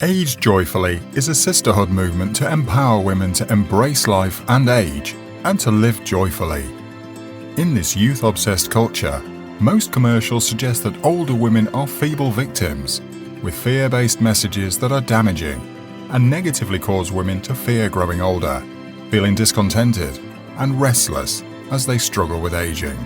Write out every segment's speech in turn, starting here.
Age Joyfully is a sisterhood movement to empower women to embrace life and age, and to live joyfully. In this youth-obsessed culture, most commercials suggest that older women are feeble victims, with fear-based messages that are damaging and negatively cause women to fear growing older, feeling discontented and restless as they struggle with aging.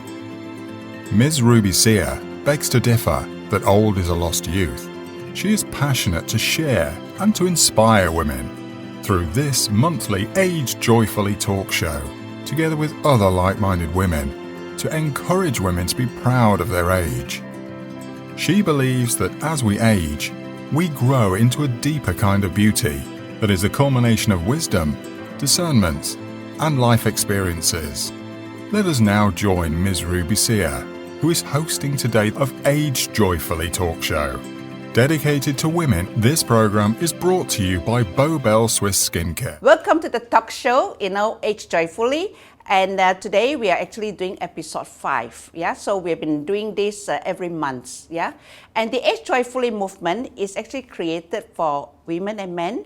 Ms. Ruby Sear begs to differ that old is a lost youth. She is passionate to share and to inspire women through this monthly Age Joyfully talk show, together with other like-minded women, to encourage women to be proud of their age. She believes that as we age, we grow into a deeper kind of beauty that is a culmination of wisdom, discernment, and life experiences. Let us now join Ms. Ruby Sear, who is hosting today of Age Joyfully talk show. Dedicated to women, this program is brought to you by Bobel Swiss Skincare. Welcome to the talk show, Age Joyfully. And today we are actually doing episode 5. Yeah, so we've been doing this every month. Yeah, and the Age Joyfully movement is actually created for women and men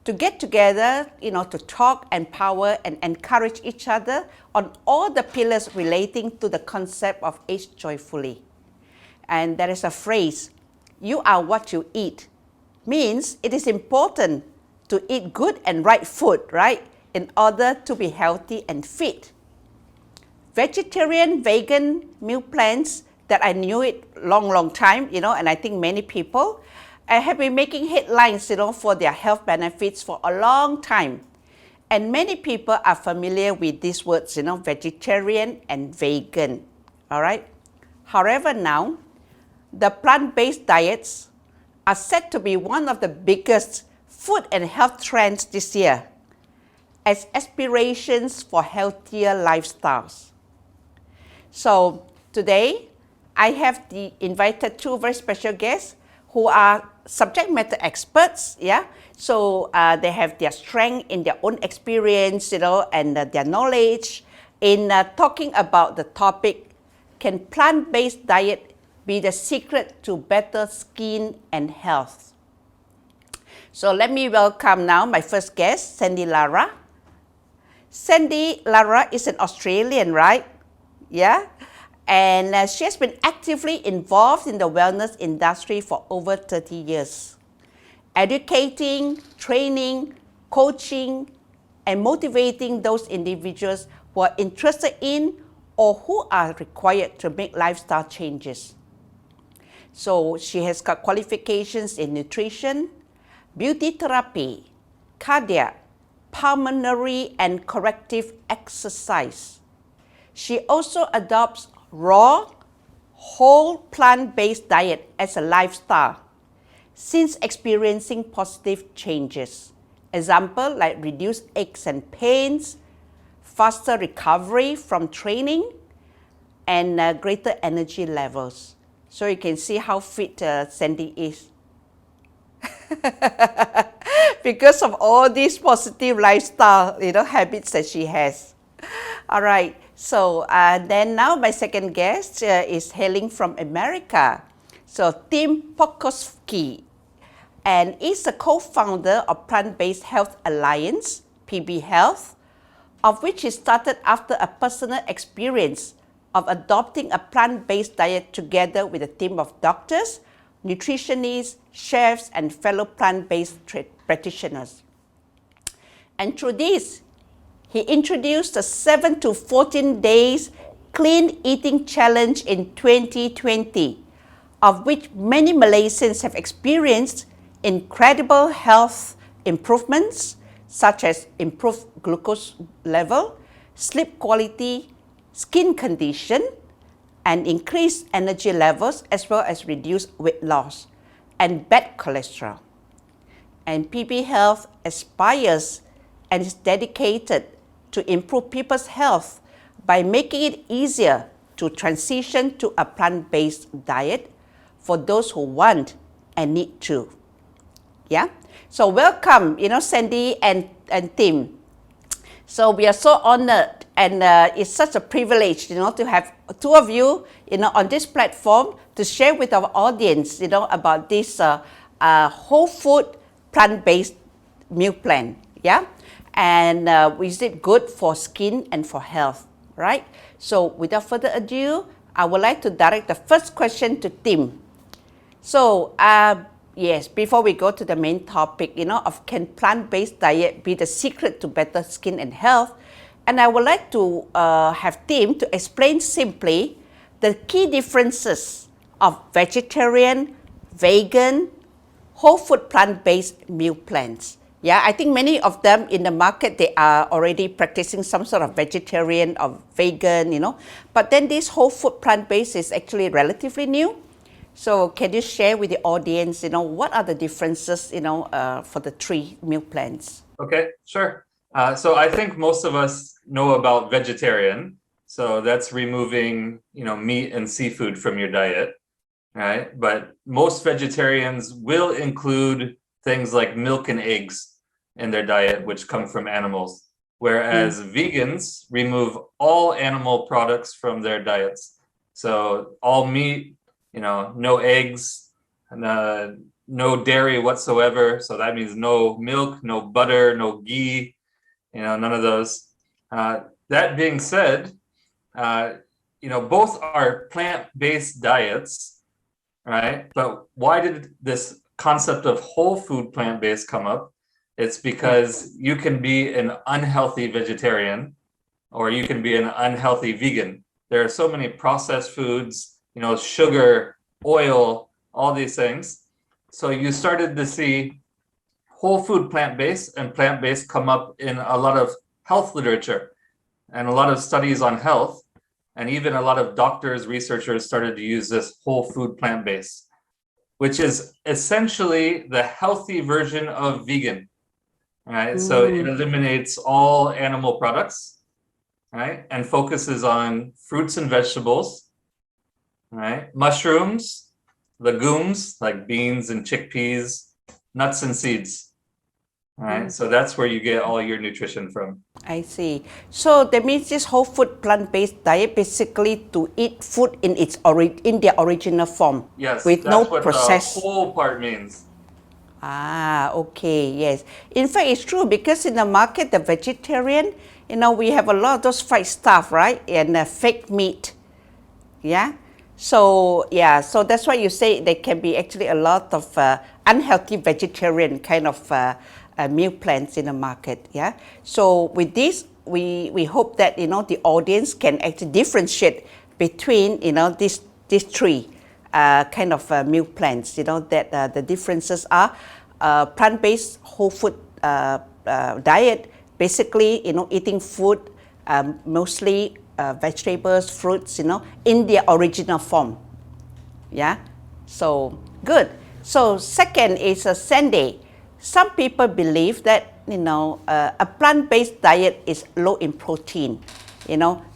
to get together, to talk, empower, and encourage each other on all the pillars relating to the concept of Age Joyfully. And there is a phrase, "You are what you eat," means it is important to eat good and right food, right, in order to be healthy and fit. Vegetarian, vegan meal plans that I knew it long time, and I think many people have been making headlines, for their health benefits for a long time. And many people are familiar with these words, vegetarian and vegan, all right? However, now, the plant-based diets are said to be one of the biggest food and health trends this year as aspirations for healthier lifestyles. So today, I have invited two very special guests who are subject matter experts, yeah? So they have their strength in their own experience, and their knowledge in talking about the topic, can plant-based diet be the secret to better skin and health? So let me welcome now my first guest, Sandy Lara. Sandy Lara is an Australian, right? Yeah? And she has been actively involved in the wellness industry for over 30 years, educating, training, coaching, and motivating those individuals who are interested in or who are required to make lifestyle changes. So she has got qualifications in nutrition, beauty therapy, cardiac, pulmonary, and corrective exercise. She also adopts raw, whole plant-based diet as a lifestyle since experiencing positive changes. Example like reduced aches and pains, faster recovery from training, and greater energy levels. So you can see how fit Sandy is. Because of all these positive lifestyle, habits that she has. All right. So then now my second guest is hailing from America. So Tim Pokowski, and is a co-founder of Plant-Based Health Alliance, PB Health, of which he started after a personal experience of adopting a plant-based diet together with a team of doctors, nutritionists, chefs, and fellow plant-based practitioners. And through this, he introduced the 7 to 14 days clean eating challenge in 2020, of which many Malaysians have experienced incredible health improvements, such as improved glucose level, sleep quality, skin condition, and increased energy levels, as well as reduced weight loss and bad cholesterol. And PB Health aspires and is dedicated to improve people's health by making it easier to transition to a plant-based diet for those who want and need to. Yeah? So welcome, Sandy and Tim. So we are so honored, and it's such a privilege, to have two of you, on this platform to share with our audience, about this whole food, plant-based meal plan, yeah? And is it good for skin and for health, right? So without further ado, I would like to direct the first question to Tim. So yes, before we go to the main topic, of can plant-based diet be the secret to better skin and health? And I would like to have Tim to explain simply the key differences of vegetarian, vegan, whole food plant-based meal plans. Yeah, I think many of them in the market, they are already practicing some sort of vegetarian or vegan, But then this whole food plant-based is actually relatively new. So can you share with the audience, what are the differences, for the three meal plans? Okay, sure. So I think most of us know about vegetarian. So that's removing, meat and seafood from your diet, right? But most vegetarians will include things like milk and eggs in their diet, which come from animals. Whereas vegans remove all animal products from their diets. So all meat, no eggs, no dairy whatsoever. So that means no milk, no butter, no ghee, none of those. That being said, both are plant-based diets, right? But why did this concept of whole food plant-based come up? It's because you can be an unhealthy vegetarian or you can be an unhealthy vegan. There are so many processed foods, sugar, oil, all these things. So you started to see whole food plant-based and plant-based come up in a lot of health literature and a lot of studies on health. And even a lot of doctors, researchers started to use this whole food plant-based, which is essentially the healthy version of vegan, right? So it eliminates all animal products, right? And focuses on fruits and vegetables, right? Mushrooms, legumes like beans and chickpeas, nuts and seeds, right? So that's where you get all your nutrition from. I see. So that means this whole food plant-based diet basically to eat food in in their original form. Yes, with that's no what process. the whole part means. Okay, yes. In fact, it's true because in the market, the vegetarian, we have a lot of those fried stuff, right? And fake meat. Yeah. So that's why you say there can be actually a lot of unhealthy vegetarian kind of meal plans in the market. Yeah. So with this, we hope that the audience can actually differentiate between these three kind of meal plans. That the differences are plant-based whole food diet. Basically, eating food mostly vegetables, fruits, in their original form. Yeah. So good. So second is Sandy. Some people believe that a plant-based diet is low in protein,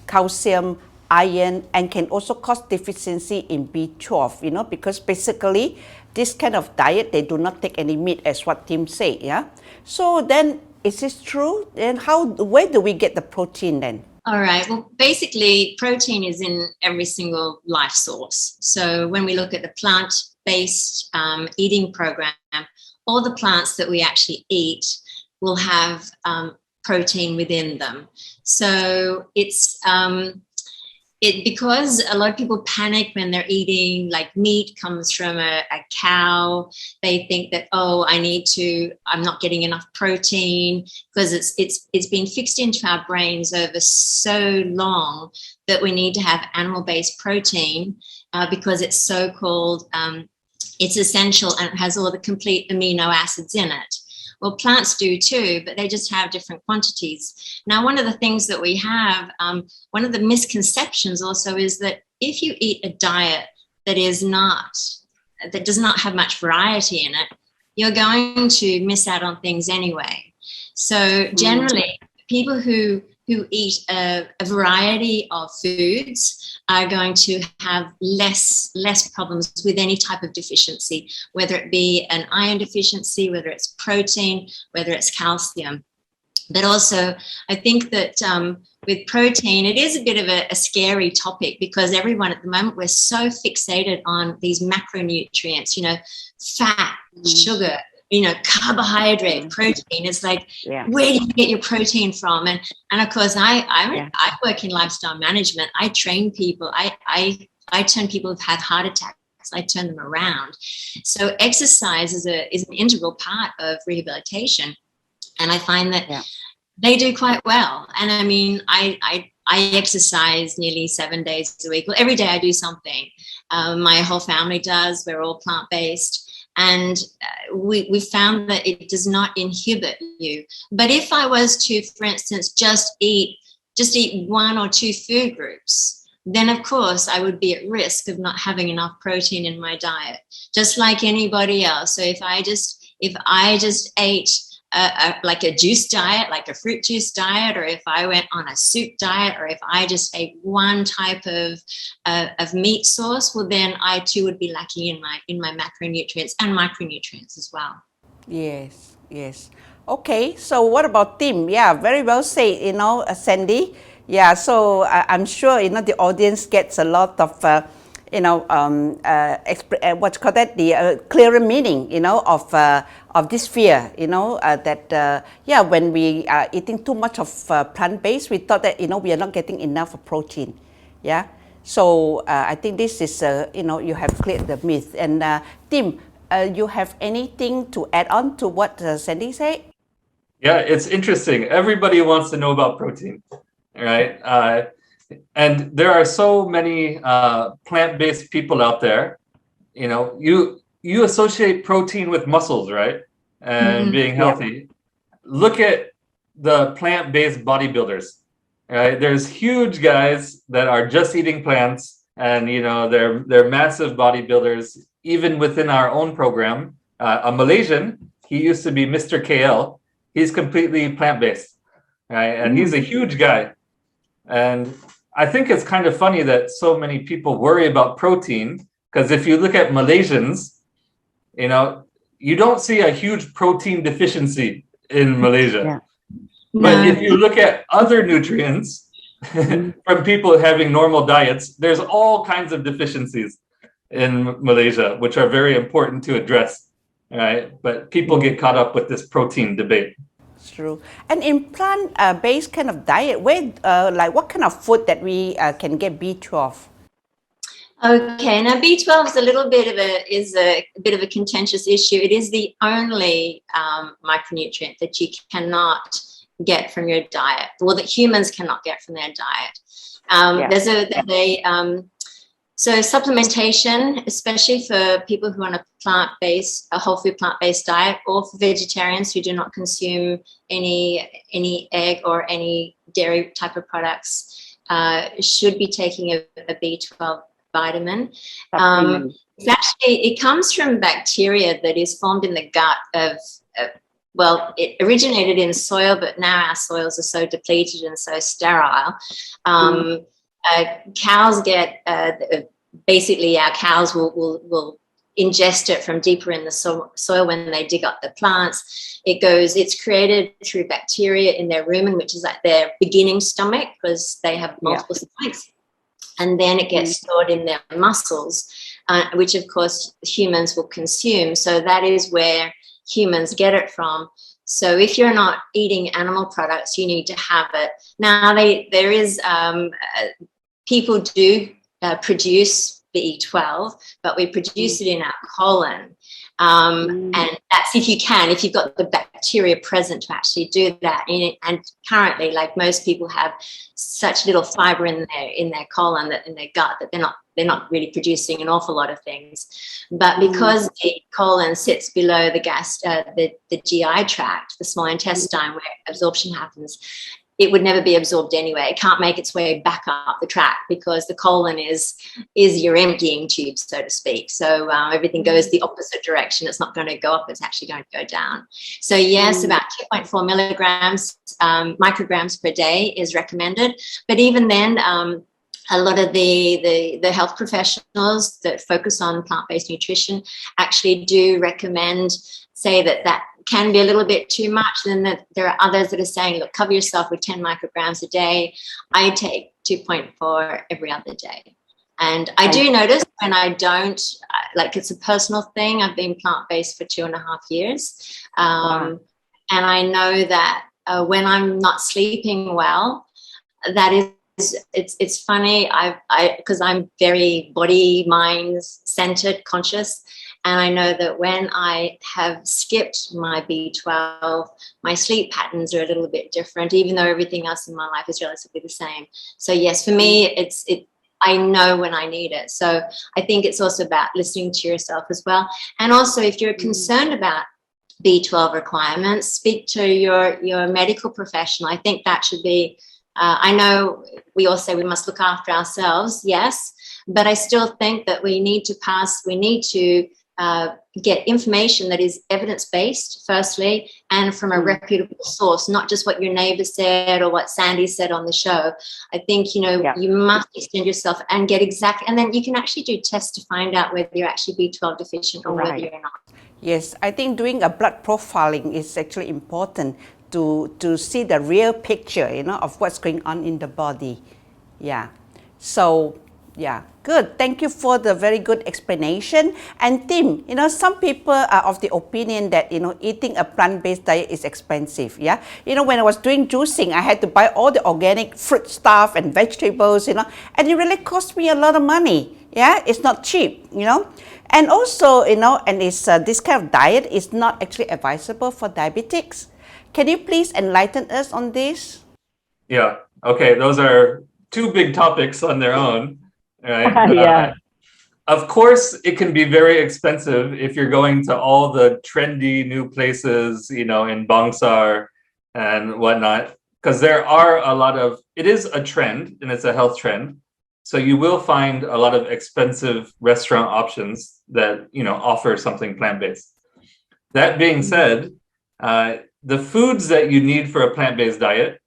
calcium, iron, and can also cause deficiency in B12, because basically this kind of diet, they do not take any meat, as what Tim said, yeah? So then, is this true? And where do we get the protein then? All right. Well, basically, protein is in every single life source. So when we look at the plant-based eating program, all the plants that we actually eat will have protein within them. So it's because a lot of people panic when they're eating, like meat comes from a cow. They think that, I'm not getting enough protein, because it's been fixed into our brains over so long that we need to have animal-based protein because it's so-called, it's essential and it has all the complete amino acids in it. Well, plants do too, but they just have different quantities. Now, one of the things that we have, one of the misconceptions also is that if you eat a diet that does not have much variety in it, you're going to miss out on things anyway. So generally, people who eat a variety of foods are going to have less problems with any type of deficiency, whether it be an iron deficiency, whether it's protein, whether it's calcium. But also, I think that with protein, it is a bit of a scary topic, because everyone at the moment, we're so fixated on these macronutrients, fat, sugar, carbohydrate, protein. It's like, where do you get your protein from? And of course, I work in lifestyle management. I train people. I turn people who've had heart attacks. I turn them around. So exercise is an integral part of rehabilitation, and I find that they do quite well. And I mean, I exercise nearly 7 days a week. Well, every day I do something. My whole family does. We're all plant-based. And we found that it does not inhibit you. But if I was to, for instance, just eat one or two food groups, then of course I would be at risk of not having enough protein in my diet, just like anybody else. So if I just ate like a juice diet, like a fruit juice diet, or if I went on a soup diet, or if I just ate one type of meat source, well, then I too would be lacking in my macronutrients and micronutrients as well. Yes. Okay, so what about Tim? Yeah, very well said, Sandy. Yeah, so I'm sure, the audience gets a lot of, the clearer meaning, of this fear, that, when we are eating too much of plant-based, we thought that, we are not getting enough of protein. Yeah. So I think this is, you have cleared the myth. And Tim, you have anything to add on to what Sandy said? Yeah, it's interesting. Everybody wants to know about protein, right? And there are so many plant-based people out there. You associate protein with muscles, right? And being healthy. Look at the plant-based bodybuilders, right? There's huge guys that are just eating plants, and they're massive bodybuilders. Even within our own program, a Malaysian, he used to be Mr. KL. He's completely plant-based, right? And he's a huge guy. And I think it's kind of funny that so many people worry about protein, because if you look at Malaysians, you don't see a huge protein deficiency in Malaysia. Yeah. But if you look at other nutrients from people having normal diets, there's all kinds of deficiencies in Malaysia, which are very important to address, right? But people get caught up with this protein debate. It's true. And in plant-based kind of diet, where, what kind of food that we can get B12? Okay, now B12 is a bit of a contentious issue. It is the only micronutrient that you cannot get from your diet, or that humans cannot get from their diet. So supplementation, especially for people who are on a whole food plant-based diet, or for vegetarians who do not consume any egg or any dairy type of products, should be taking a B12 vitamin. It comes from bacteria that is formed in the gut of it originated in soil, but now our soils are so depleted and so sterile. Cows get basically our cows will ingest it from deeper in the soil when they dig up the plants. It's created through bacteria in their rumen, which is like their beginning stomach, because they have multiple stomachs. And then it gets stored in their muscles, which of course humans will consume. So that is where humans get it from. So if you're not eating animal products, you need to have it. Now, people do produce B12, but we produce it in our colon. And that's if you've got the bacteria present to actually do that. And currently, like most people have such little fiber in their colon, that in their gut, that they're not really producing an awful lot of things. But because the colon sits below the GI tract, the small intestine, where absorption happens, it would never be absorbed anyway. It can't make its way back up the tract, because the colon is your emptying tube, so to speak. So everything goes the opposite direction. It's not going to go up, it's actually going to go down. So yes, about 2.4 milligrams, micrograms per day is recommended. But even then, a lot of the health professionals that focus on plant-based nutrition actually do say that can be a little bit too much. Then there are others that are saying, look, cover yourself with 10 micrograms a day. I take 2.4 every other day. And I do notice when I don't, like it's a personal thing. I've been plant-based for 2.5 years. And I know that when I'm not sleeping well, that is, it's funny. Because I'm very body, mind centered, conscious. And I know that when I have skipped my B12, my sleep patterns are a little bit different, even though everything else in my life is relatively the same. So yes, for me, I know when I need it. So I think it's also about listening to yourself as well. And also, if you're concerned about B12 requirements, speak to your medical professional. I think that should be, I know we all say we must look after ourselves, yes, but I still think that we need to get information that is evidence-based, firstly, and from a reputable source, not just what your neighbor said or what Sandy said on the show. I think, you must extend yourself and get and then you can actually do tests to find out whether you're actually B12 deficient or whether you're not. Yes, I think doing a blood profiling is actually important to see the real picture, of what's going on in the body. Yeah. So, yeah, good. Thank you for the very good explanation. And Tim, some people are of the opinion that, eating a plant-based diet is expensive. Yeah. When I was doing juicing, I had to buy all the organic fruit stuff and vegetables, and it really cost me a lot of money. Yeah. It's not cheap, And also, and it's this kind of diet is not actually advisable for diabetics. Can you please enlighten us on this? Yeah. Okay. Those are two big topics on their own. Right. Yeah. Of course, it can be very expensive if you're going to all the trendy new places, in Bangsar and whatnot, because there are it is a trend and it's a health trend. So you will find a lot of expensive restaurant options that, offer something plant-based. That being said, the foods that you need for a plant-based diet,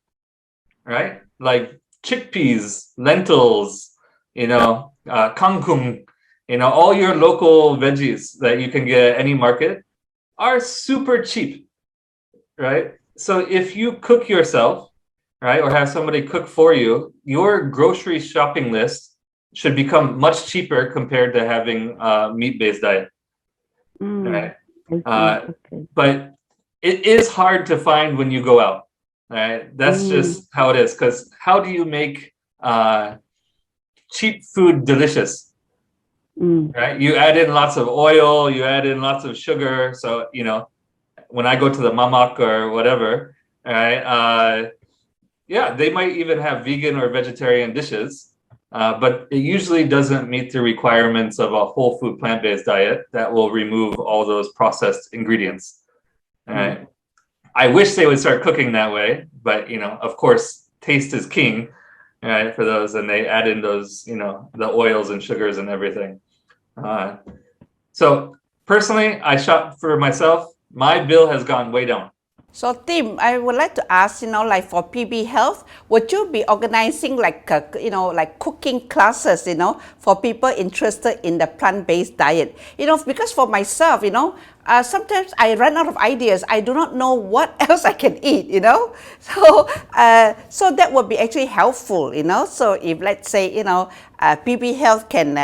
right? Like chickpeas, lentils, kangkung, all your local veggies that you can get at any market are super cheap, right? So if you cook yourself, right, or have somebody cook for you, your grocery shopping list should become much cheaper compared to having a meat-based diet, right? But it is hard to find when you go out, right? That's just how it is, because how do you make cheap food delicious, right? You add in lots of oil, you add in lots of sugar. So, when I go to the mamak or whatever, right, they might even have vegan or vegetarian dishes, but it usually doesn't meet the requirements of a whole food plant-based diet that will remove all those processed ingredients. Right? I wish they would start cooking that way, but, of course, taste is king. Right, for those, and they add in those, the oils and sugars and everything. So personally, I shop for myself. My bill has gone way down. So Tim, I would like to ask, like for PB Health, would you be organizing like cooking classes, for people interested in the plant-based diet? Because for myself, sometimes I run out of ideas. I do not know what else I can eat, So, so that would be actually helpful, So if let's say, PB Health can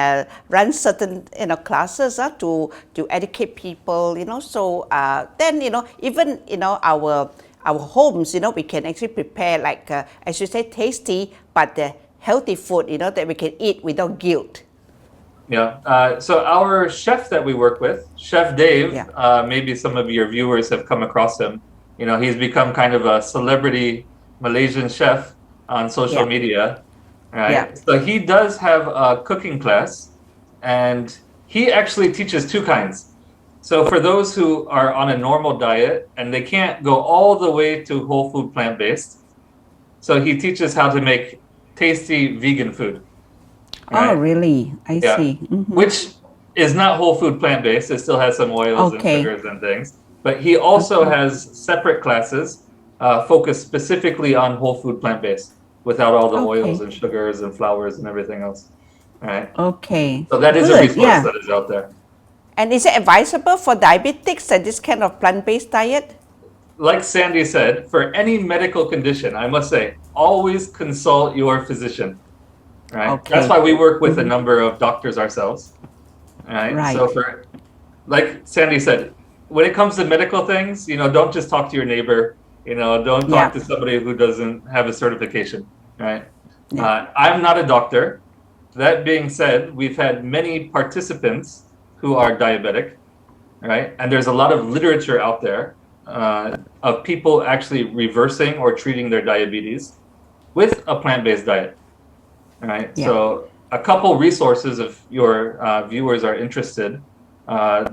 run certain, classes to educate people, So then, even, our homes, we can actually prepare like, as you say, tasty but healthy food, that we can eat without guilt. Yeah. So our chef that we work with, Chef Dave, maybe some of your viewers have come across him. He's become kind of a celebrity Malaysian chef on social media. Right. Yeah. So he does have a cooking class, and he actually teaches two kinds. So for those who are on a normal diet and they can't go all the way to whole food plant-based, so he teaches how to make tasty vegan food. Right? Oh, really? I see. Which is not whole food plant-based. It still has some oils and sugars and things. But he also has separate classes focused specifically on whole food plant-based, without all the oils and sugars and flours and everything else. All right. Okay. So that is a resource that is out there. And is it advisable for diabetics and this kind of plant-based diet? Like Sandy said, for any medical condition, I must say, always consult your physician. right? Okay. That's why we work with a number of doctors ourselves, right? Right. So for, like Sandy said, when it comes to medical things, don't just talk to your neighbor, don't Yeah. talk to somebody who doesn't have a certification, right? Yeah. I'm not a doctor. That being said, we've had many participants who are diabetic, right? And there's a lot of literature out there of people actually reversing or treating their diabetes with a plant-based diet, right? Yeah. So a couple resources, if your viewers are interested,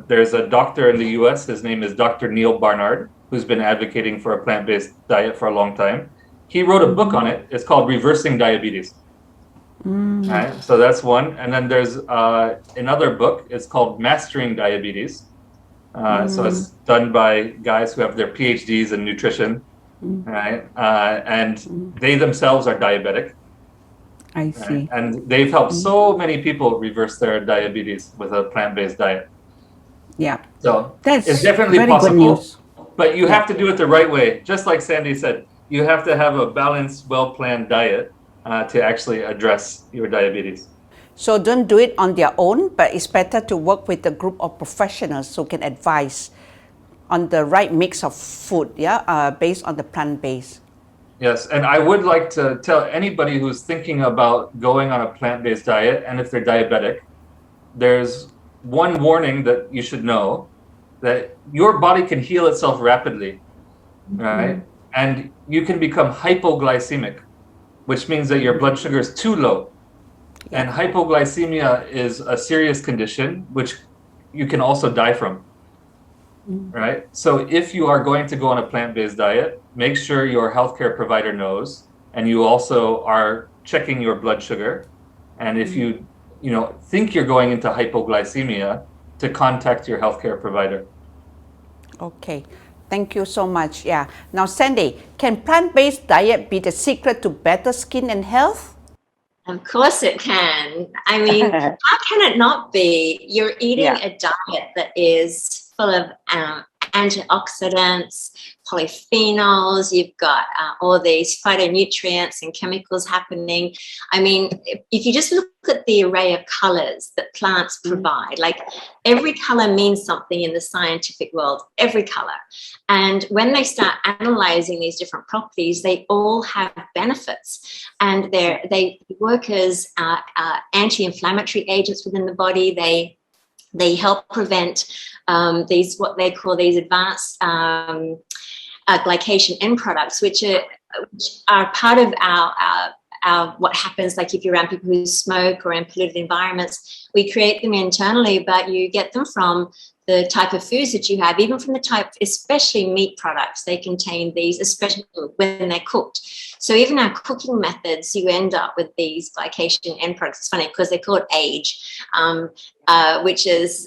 there's a doctor in the US, his name is Dr. Neil Barnard, who's been advocating for a plant-based diet for a long time. He wrote a book on it. It's called Reversing Diabetes. Right, so that's one. And then there's another book. It's called Mastering Diabetes. So it's done by guys who have their PhDs in nutrition, right? And they themselves are diabetic. I see. Right? And they've helped so many people reverse their diabetes with a plant-based diet. Yeah. So That's it's definitely very good possible, news. but you have to do it the right way. Just like Sandy said, you have to have a balanced, well-planned diet to actually address your diabetes. So don't do it on their own, but it's better to work with a group of professionals who can advise on the right mix of food, based on the plant-based. Yes, and I would like to tell anybody who's thinking about going on a plant-based diet, and if they're diabetic, there's one warning that you should know, that your body can heal itself rapidly, right? And you can become hypoglycemic, which means that your blood sugar is too low. And hypoglycemia is a serious condition, which you can also die from, right? So if you are going to go on a plant-based diet, make sure your healthcare provider knows, and you also are checking your blood sugar. And if you think you're going into hypoglycemia, to contact your healthcare provider. Okay. Thank you so much. Yeah. Now, Sandy, can plant-based diet be the secret to better skin and health? Of course it can. I mean, how can it not be? You're eating a diet that is full of antioxidants, polyphenols, you've got all these phytonutrients and chemicals happening. I mean, if you just look at the array of colors that plants provide, like every color means something in the scientific world, every color. And when they start analyzing these different properties, they all have benefits. And they work as anti-inflammatory agents within the body. They help prevent these, what they call these advanced glycation end products, which are part of our what happens, like if you're around people who smoke or in polluted environments, we create them internally, but you get them from the type of foods that you have, even from the type, especially meat products, they contain these, especially when they're cooked. So even our cooking methods, you end up with these glycation end products. It's funny because they call it age, which is,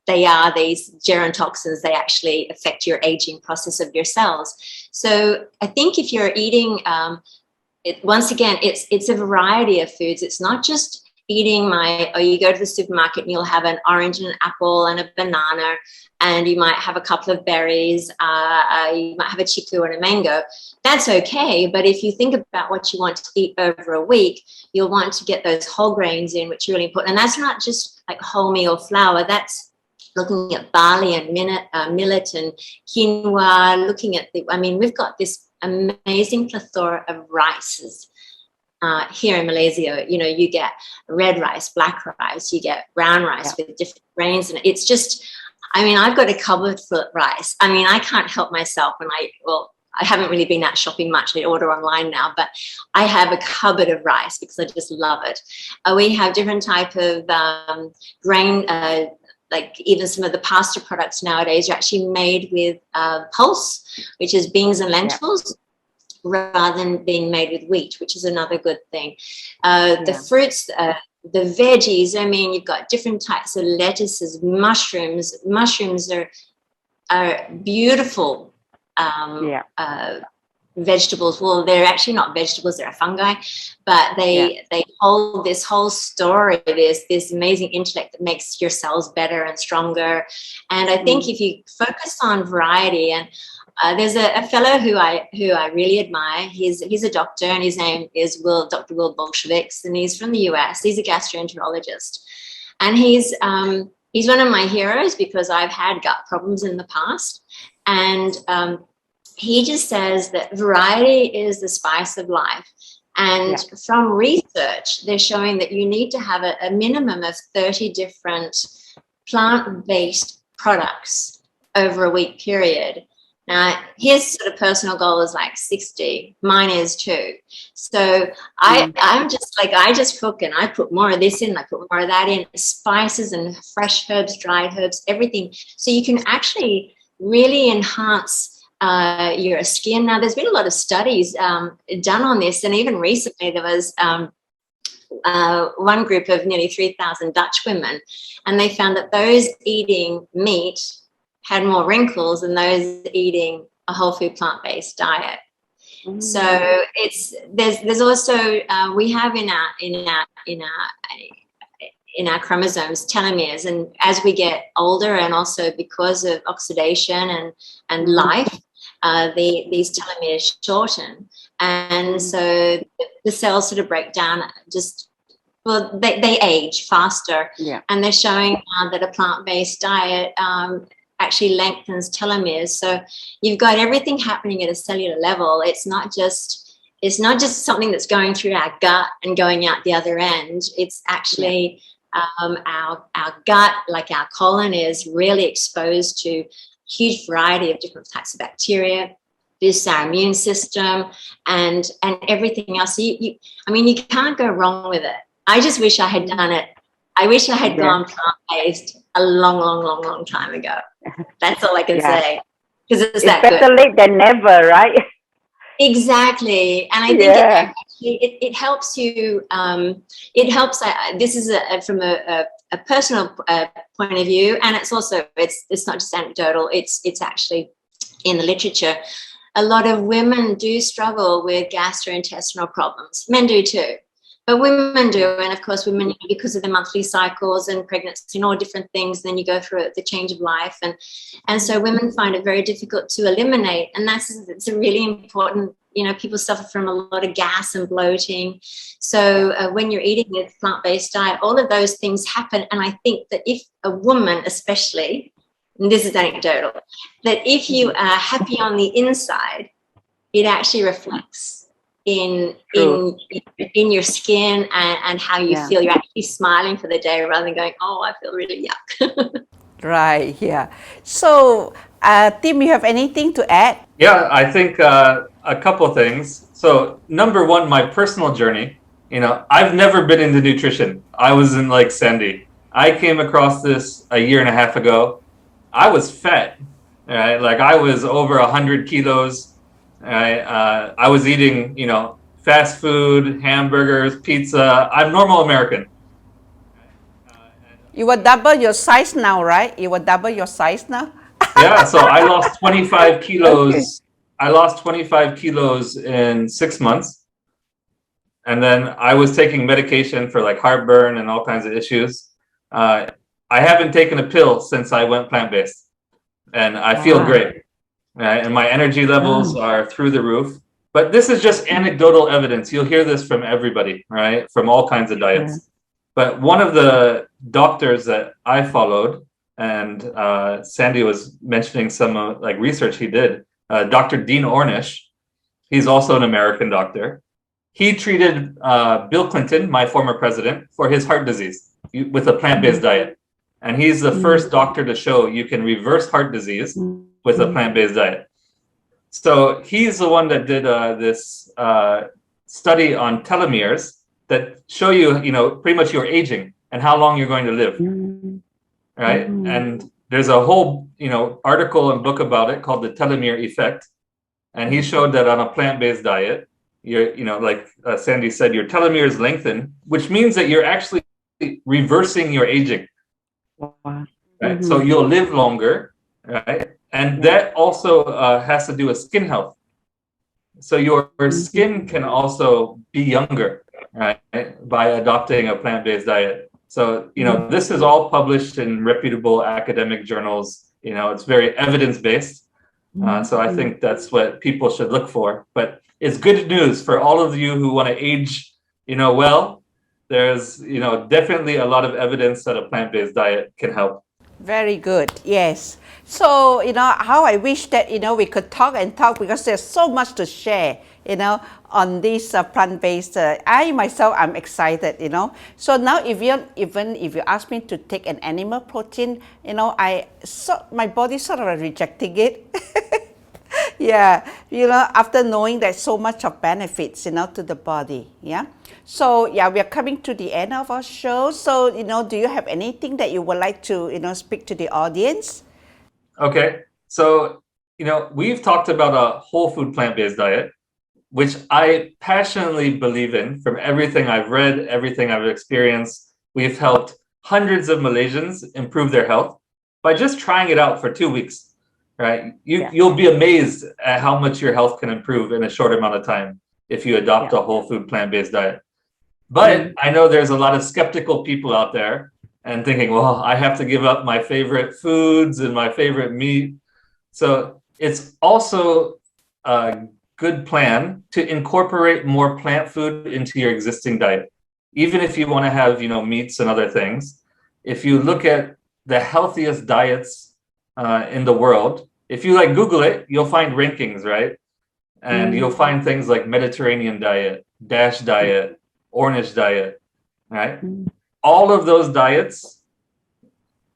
they are these gerontoxins. They actually affect your aging process of your cells. So I think if you're eating, once again, it's a variety of foods. It's not just eating you go to the supermarket and you'll have an orange and an apple and a banana, and you might have a couple of berries, you might have a chiku and a mango. That's okay, but if you think about what you want to eat over a week, you'll want to get those whole grains in, which are really important. And that's not just like wholemeal flour, that's looking at barley and millet and quinoa, looking at we've got this amazing plethora of rices. Here in Malaysia, you get red rice, black rice, you get brown rice with different grains, and it's just, I've got a cupboard full of rice. I can't help myself when I haven't really been out shopping much. I order online now, but I have a cupboard of rice because I just love it. We have different type of grain, like even some of the pasta products nowadays are actually made with pulse, which is beans and lentils. Rather than being made with wheat, which is another good thing. The fruits, the veggies, you've got different types of lettuces, mushrooms. Mushrooms are beautiful vegetables. Well, they're actually not vegetables, they're fungi, but they hold this whole story. There's this amazing intellect that makes your cells better and stronger. And I think if you focus on variety, and there's a fellow who I really admire. He's a doctor, and his name is Dr. 𝐒𝐚𝐧𝐝𝐢𝐤𝐤𝐈, and he's from the US. He's a gastroenterologist, and he's one of my heroes because I've had gut problems in the past, and he just says that variety is the spice of life. And from research, they're showing that you need to have a minimum of 30 different plant-based products over a week period. Now, his sort of personal goal is like 60. Mine is too. So I'm just like, I just cook and I put more of this in, I put more of that in, spices and fresh herbs, dried herbs, everything. So you can actually really enhance your skin. Now, there's been a lot of studies done on this, and even recently there was one group of nearly 3,000 Dutch women, and they found that those eating meat had more wrinkles than those eating a whole food plant-based diet. So there's also we have in our chromosomes telomeres, and as we get older, and also because of oxidation and life, these telomeres shorten, and so the cells sort of break down. They age faster, and they're showing that a plant-based diet actually lengthens telomeres. So you've got everything happening at a cellular level. It's not just something that's going through our gut and going out the other end. It's actually our gut, like our colon, is really exposed to huge variety of different types of bacteria, boosts our immune system, and everything else. I mean, you can't go wrong with it. I just wish I had done it. I wish I had gone plant-based a long time ago. That's all I can say. Because it's that good. It's better late than never, right? Exactly. And I think it helps you. It helps. This is from a personal point of view, and it's also it's not just anecdotal. It's actually in the literature. A lot of women do struggle with gastrointestinal problems. Men do too. But women do, and of course women, because of their monthly cycles and pregnancy and all different things, then you go through the change of life, and so women find it very difficult to eliminate, and it's a really important. People suffer from a lot of gas and bloating. So when you're eating a plant-based diet, all of those things happen, and I think that if a woman, especially, and this is anecdotal, that if you are happy on the inside, it actually reflects in your skin and how you feel. You're actually smiling for the day rather than going, oh, I feel really yuck. Right, yeah. So, Tim, you have anything to add? Yeah, I think a couple of things. So, number one, my personal journey. I've never been into nutrition. I was in like Sandy. I came across this a year and a half ago. I was fat, right? Like I was over 100 kilos. I was eating, fast food, hamburgers, pizza. I'm normal American. You will double your size now, right? You will double your size now? Yeah, so I lost 25 kilos. Okay. I lost 25 kilos in 6 months. And then I was taking medication for like heartburn and all kinds of issues. I haven't taken a pill since I went plant-based. And I feel great. Right? And my energy levels are through the roof. But this is just anecdotal evidence. You'll hear this from everybody, right? From all kinds of diets. Yeah. But one of the doctors that I followed, and Sandy was mentioning some research he did, Dr. Dean Ornish, he's also an American doctor. He treated Bill Clinton, my former president, for his heart disease with a plant-based diet. And he's the first doctor to show you can reverse heart disease with a plant-based diet. So he's the one that did this study on telomeres that show you, pretty much your aging and how long you're going to live, right? And there's a whole, article and book about it called the telomere effect. And he showed that on a plant-based diet, like Sandy said, your telomeres lengthen, which means that you're actually reversing your aging. Right? So you'll live longer, right? And that also has to do with skin health. So your skin can also be younger, right, by adopting a plant-based diet. So, this is all published in reputable academic journals. It's very evidence-based. So I think that's what people should look for. But it's good news for all of you who want to age, well. There's, definitely a lot of evidence that a plant-based diet can help. Very good. Yes. So, how I wish that, we could talk and talk, because there's so much to share, on this plant-based. I myself, I'm excited, So now even if you ask me to take an animal protein, my body sort of rejecting it. Yeah, after knowing there's so much of benefits, to the body. Yeah. So yeah, we are coming to the end of our show. So, do you have anything that you would like to, speak to the audience? Okay. So, we've talked about a whole food plant-based diet, which I passionately believe in. From everything I've read, everything I've experienced, we've helped hundreds of Malaysians improve their health by just trying it out for 2 weeks. Right? You'll be amazed at how much your health can improve in a short amount of time if you adopt a whole food plant-based diet. But I know there's a lot of skeptical people out there and thinking, well, I have to give up my favorite foods and my favorite meat. So it's also a good plan to incorporate more plant food into your existing diet. Even if you want to have, meats and other things, if you look at the healthiest diets in the world, if you Google it, you'll find rankings, right? And you'll find things like Mediterranean diet, DASH diet, Ornish diet, right? All of those diets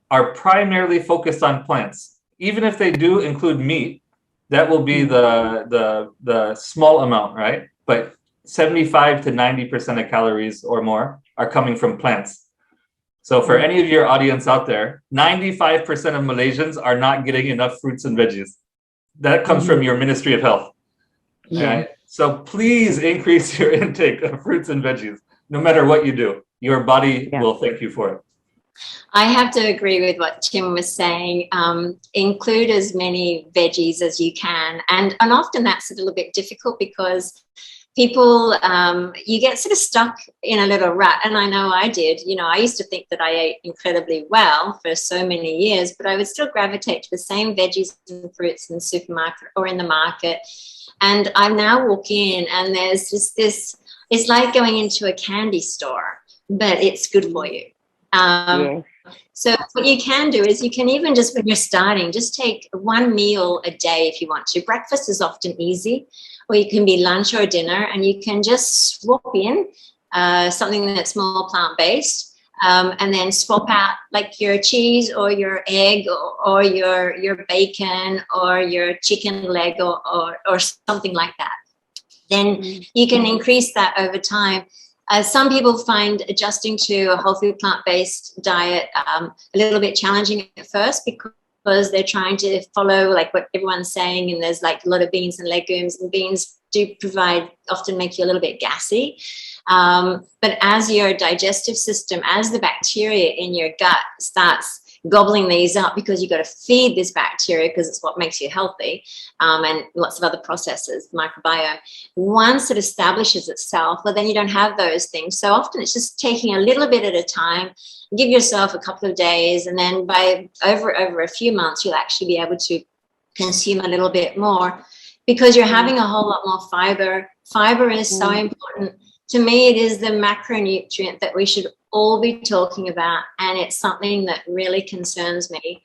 are primarily focused on plants. Even if they do include meat, that will be the small amount, right? But 75 to 90% of calories or more are coming from plants. So for any of your audience out there, 95% of Malaysians are not getting enough fruits and veggies. That comes from your Ministry of Health. Right? So please increase your intake of fruits and veggies, no matter what you do. Your body will thank you for it. I have to agree with what Tim was saying. Include as many veggies as you can. And often that's a little bit difficult because people, you get sort of stuck in a little rut. And I know I did. I used to think that I ate incredibly well for so many years, but I would still gravitate to the same veggies and fruits in the supermarket or in the market. And I now walk in and there's just this, it's like going into a candy store, but it's good for you. So what you can do is you can even just, when you're starting, just take one meal a day if you want to. Breakfast is often easy, or you can be lunch or dinner, and you can just swap in something that's more plant-based, and then swap out like your cheese or your egg or your bacon or your chicken leg or something like that. Then you can increase that over time. Some people find adjusting to a whole food plant-based diet a little bit challenging at first because they're trying to follow like what everyone's saying, and there's like a lot of beans and legumes, and beans do often make you a little bit gassy. But as your digestive system, as the bacteria in your gut starts gobbling these up, because you've got to feed this bacteria because it's what makes you healthy, and lots of other processes, the microbiome. Once it establishes itself, well, then you don't have those things. So often it's just taking a little bit at a time. Give yourself a couple of days, and then by over a few months, you'll actually be able to consume a little bit more because you're having a whole lot more fiber. Fiber is so important. To me, it is the macronutrient that we should all be talking about, and it's something that really concerns me.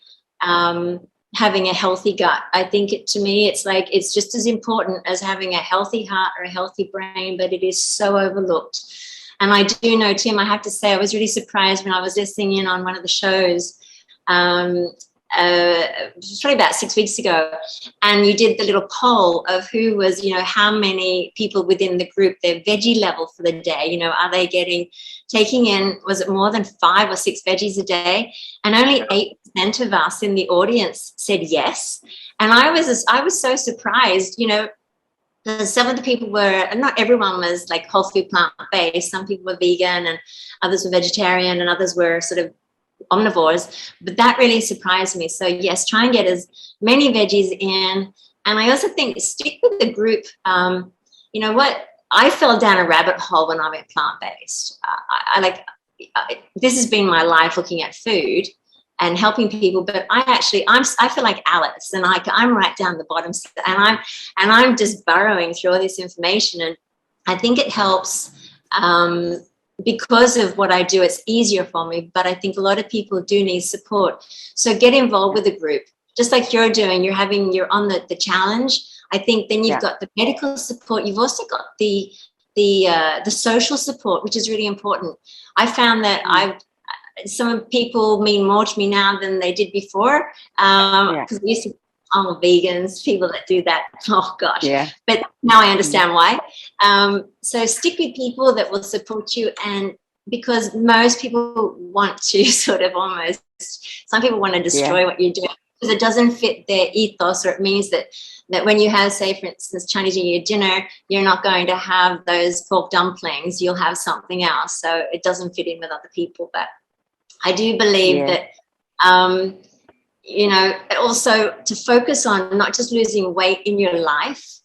Having a healthy gut, I think to me, it's just as important as having a healthy heart or a healthy brain, but it is so overlooked. And I do know, Tim, I have to say, I was really surprised when I was listening in on one of the shows, probably about 6 weeks ago, and you did the little poll of who was, how many people within the group, their veggie level for the day, are they taking in, was it more than 5 or 6 veggies a day? And only 8% of us in the audience said yes. And I was so surprised, some of the people were, not everyone was like whole food plant-based. Some people were vegan and others were vegetarian and others were sort of omnivores, but that really surprised me. So yes, try and get as many veggies in. And I also think stick with the group. I fell down a rabbit hole when I went plant-based. This has been my life looking at food. and helping people. But I feel like Alice, and I'm right down the bottom, and I'm just burrowing through all this information. And I think it helps because of what I do. It's easier for me, but I think a lot of people do need support. So get involved with a group, just like you're doing. You're on the challenge. I think then you've got the medical support. You've also got the social support, which is really important. I found that some people mean more to me now than they did before, because we used to vegans, people that do that. Oh gosh. Yeah. But now I understand why. So stick with people that will support you, and because most people want to some people want to destroy what you're doing because it doesn't fit their ethos, or it means that when you have, say, for instance, Chinese New Year dinner, you're not going to have those pork dumplings, you'll have something else. So it doesn't fit in with other people. But I do believe that, also to focus on not just losing weight in your life.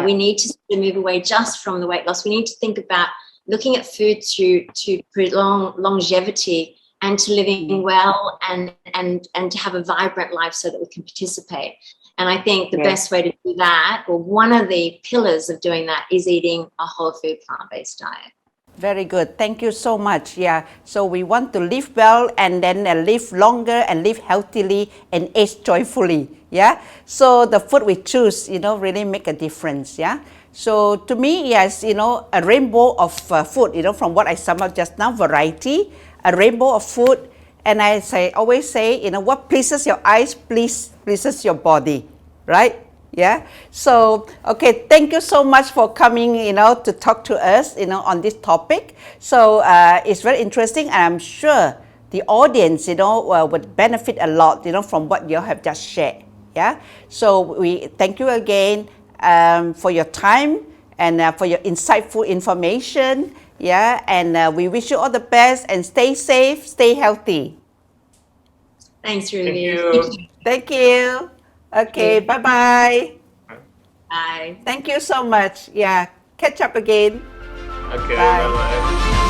We need to move away just from the weight loss. We need to think about looking at food to prolong longevity and to living well and to have a vibrant life so that we can participate. And I think the best way to do that, or one of the pillars of doing that, is eating a whole food plant-based diet. Very good. Thank you so much. Yeah. So we want to live well and then live longer and live healthily and age joyfully. Yeah. So the food we choose, really make a difference. Yeah. So to me, yes, a rainbow of food, from what I summed up just now, variety, a rainbow of food. And I always say, what pleases your eyes, pleases your body, right? Yeah. So, okay, thank you so much for coming, to talk to us, on this topic. So it's very interesting, and I'm sure the audience, would benefit a lot, from what you have just shared. Yeah. So we thank you again for your time and for your insightful information. Yeah. And we wish you all the best, and stay safe, stay healthy. Thanks, Ruby. Thank you. Okay, bye-bye. Bye. Thank you so much. Yeah, catch up again. Okay, bye-bye.